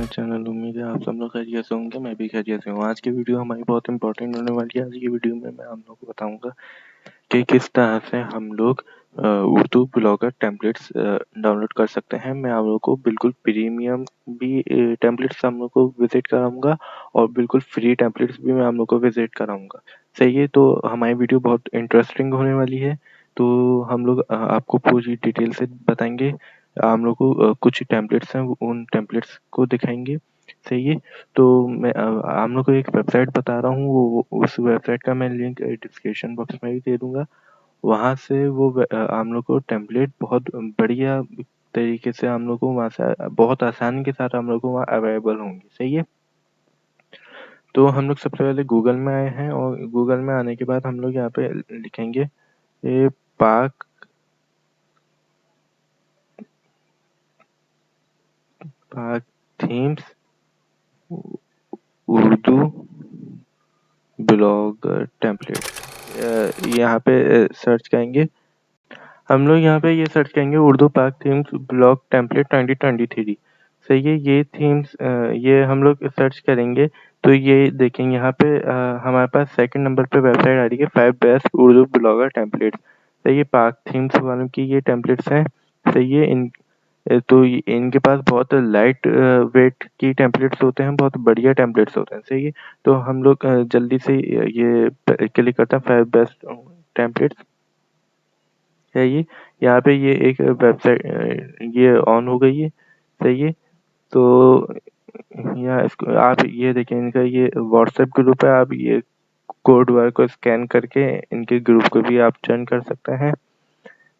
My channel. उम्मीद है आप सब लोग खैरियत से होंगे, मैं भी खैरियत से हूँ। आज की वीडियो हमारी बहुत इंपॉर्टेंट होने वाली है। आज की वीडियो में मैं आप लोगों को बताऊंगा कि किस तरह से हम लोग उर्दू ब्लॉगर टेम्पलेट्स डाउनलोड कर सकते हैं। मैं आप लोगों को बिल्कुल प्रीमियम भी टेम्पलेट्स हम लोग को विजिट कराऊंगा और बिल्कुल फ्री टेम्पलेट्स भी मैं आप लोग को विजिट कराऊंगा। सही है, तो हमारी वीडियो बहुत इंटरेस्टिंग होने वाली है। तो हम लोग आपको पूरी डिटेल से बताएंगे। हम लोग को कुछ टेम्पलेट्स हैं, उन टेम्पलेट्स को दिखाएंगे। सही है, तो मैं हम लोग को एक वेबसाइट बता रहा हूँ, वो उस वेबसाइट का मैं लिंक डिस्क्रिप्शन बॉक्स में भी दे दूंगा। वहाँ से वो हम लोग को टेम्पलेट बहुत बढ़िया तरीके से हम लोग को वहाँ से बहुत आसानी के साथ हम लोग को वहाँ अवेलेबल होंगे। सही है, तो हम लोग सबसे पहले गूगल में आए हैं और गूगल में आने के बाद हम लोग यहाँ पे लिखेंगे ये पाक थीम्स उर्दू ब्लॉगर टेम्पलेट। यहाँ पे सर्च करेंगे। हम लोग यहाँ पे ये सर्च करेंगे उर्दू पाक थीम्स ब्लॉग टेम्पलेट 2023। सही है, ये थीम्स ये हम लोग सर्च करेंगे तो ये देखेंगे यहाँ पे हमारे पास सेकंड नंबर पे वेबसाइट आ रही है 5 बेस्ट उर्दू ब्लॉगर टेम्पलेट्स। सही है, पाक थीम्स वालों की ये टेम्पलेट्स हैं। सही है, तो इनके पास बहुत लाइट वेट की टेम्पलेट्स होते हैं, बहुत बढ़िया टेम्पलेट्स होते हैं। सही है, तो हम लोग जल्दी से ये क्लिक करते हैं 5 बेस्ट टेम्पलेट्स। है ये यहाँ पे ये एक वेबसाइट ये ऑन हो गई है। सही है, तो यहाँ इसको आप ये देखें, इनका ये व्हाट्सएप ग्रुप है। आप ये कोड वार को स्कैन करके इनके ग्रुप को भी आप ज्वाइन कर सकते हैं।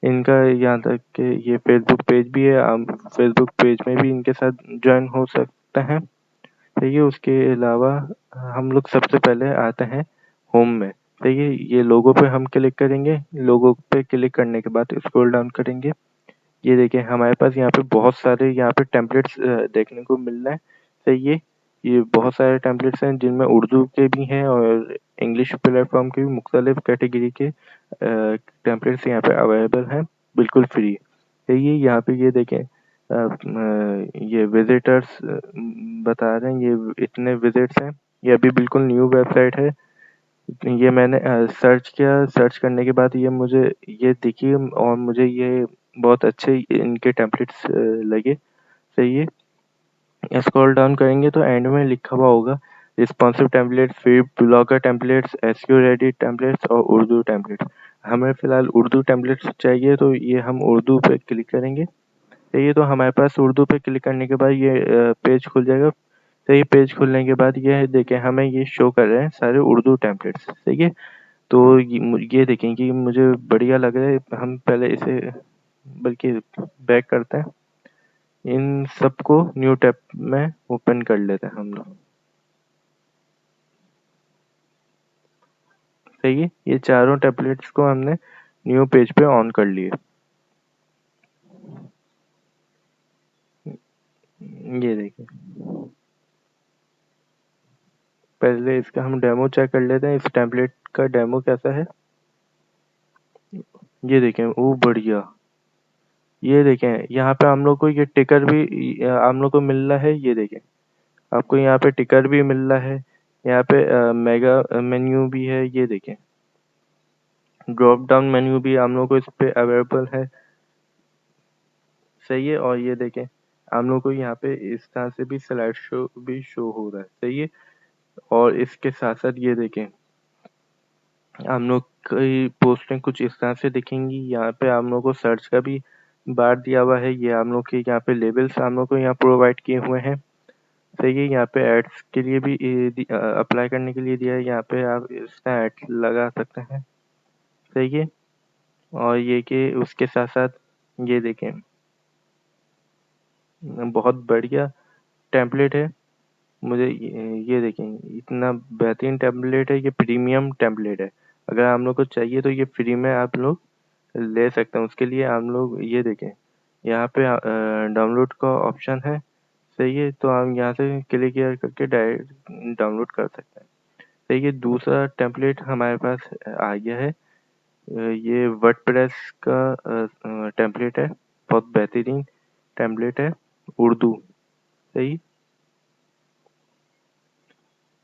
इनका यहाँ तक कि ये फेसबुक पेज भी है, आप फेसबुक पेज में भी इनके साथ ज्वाइन हो सकते हैं। ठीक है, उसके अलावा हम लोग सबसे पहले आते हैं होम में। ठीक है, ये लोगो पे हम क्लिक करेंगे। लोगो पे क्लिक करने के बाद स्क्रॉल डाउन करेंगे। ये देखें, हमारे पास यहाँ पे बहुत सारे यहाँ पे टेम्पलेट्स देखने को मिल रहे हैं। सही है, ये बहुत सारे टेम्पलेट्स हैं जिनमें उर्दू के भी हैं और इंग्लिश प्लेटफॉर्म के भी मुख्तलिफ कैटेगरी के टेम्पलेट्स यहाँ पे अवेलेबल हैं, बिल्कुल फ्री। सही है, यहाँ पे ये देखें ये विजिटर्स बता रहे हैं, ये इतने विजिट्स हैं। ये अभी बिल्कुल न्यू वेबसाइट है। ये मैंने सर्च किया, सर्च करने के बाद ये मुझे ये दिखी और मुझे ये बहुत अच्छे इनके टेम्पलेट्स लगे। सही है, स्क्रॉल डाउन करेंगे तो एंड में लिखा हुआ होगा responsive templates, free blogger templates, SQ ready templates और उर्दू टेम्पलेट्स। हमें फिलहाल उर्दू टेम्पलेट्स चाहिए, तो ये हम उर्दू पे क्लिक करेंगे। सही है, तो हमारे पास उर्दू पे क्लिक करने के बाद ये पेज खुल जाएगा। सही, पेज खुलने के बाद ये देखें, हमें ये शो कर रहे हैं सारे उर्दू टेम्पलेट्स। सही है, तो ये देखें कि मुझे बढ़िया लग रहा है। हम पहले इसे बल्कि बैक करते हैं, इन सबको न्यू टैब में ओपन कर लेते हैं हम लोग। सही है, ये चारों टेम्पलेट्स को हमने न्यू पेज पे ऑन कर लिए। ये देखिए, पहले इसका हम डेमो चेक कर लेते हैं, इस टेम्पलेट का डेमो कैसा है। ये देखें, वो बढ़िया। ये देखें, यहाँ पे हम लोग को ये टिकर भी हम लोग को मिल रहा है। ये देखें, आपको यहाँ पे टिकर भी मिल रहा है। यहाँ पे मेगा मेन्यू भी है। ये देखें, ड्रॉप डाउन मेन्यू भी हम लोग को इस पे अवेलेबल है। सही है, और ये देखें, हम लोग को यहाँ पे इस तरह से भी स्लाइड शो भी शो हो रहा है। सही है, और इसके साथ साथ ये देखें, हम लोग की पोस्टें कुछ इस तरह से दिखेंगी। यहाँ पे हम लोग को सर्च का भी बार दिया हुआ है। ये हम लोग के यहाँ पे लेबल्स हम लोग को यहाँ प्रोवाइड किए हुए हैं। सही है, यहाँ पे एड्स के लिए भी अप्लाई करने के लिए दिया है। यहाँ पे आप इसका एड लगा सकते हैं। सही है, और ये कि उसके साथ साथ ये देखें, बहुत बढ़िया टेम्पलेट है। मुझे ये देखें, इतना बेहतरीन टेम्पलेट है। ये प्रीमियम टेम्पलेट है। अगर हम लोग को चाहिए तो ये फ्री में आप लोग ले सकते हैं। उसके लिए हम लोग ये देखें, यहाँ पे डाउनलोड का ऑप्शन है। सही है, तो हम यहाँ से क्लिक करके डायरेक्ट डाउनलोड कर सकते हैं। सही है, दूसरा टेम्पलेट हमारे पास आ गया है। ये वर्डप्रेस का टेम्पलेट है, बहुत बेहतरीन टेम्पलेट है, उर्दू। सही,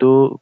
2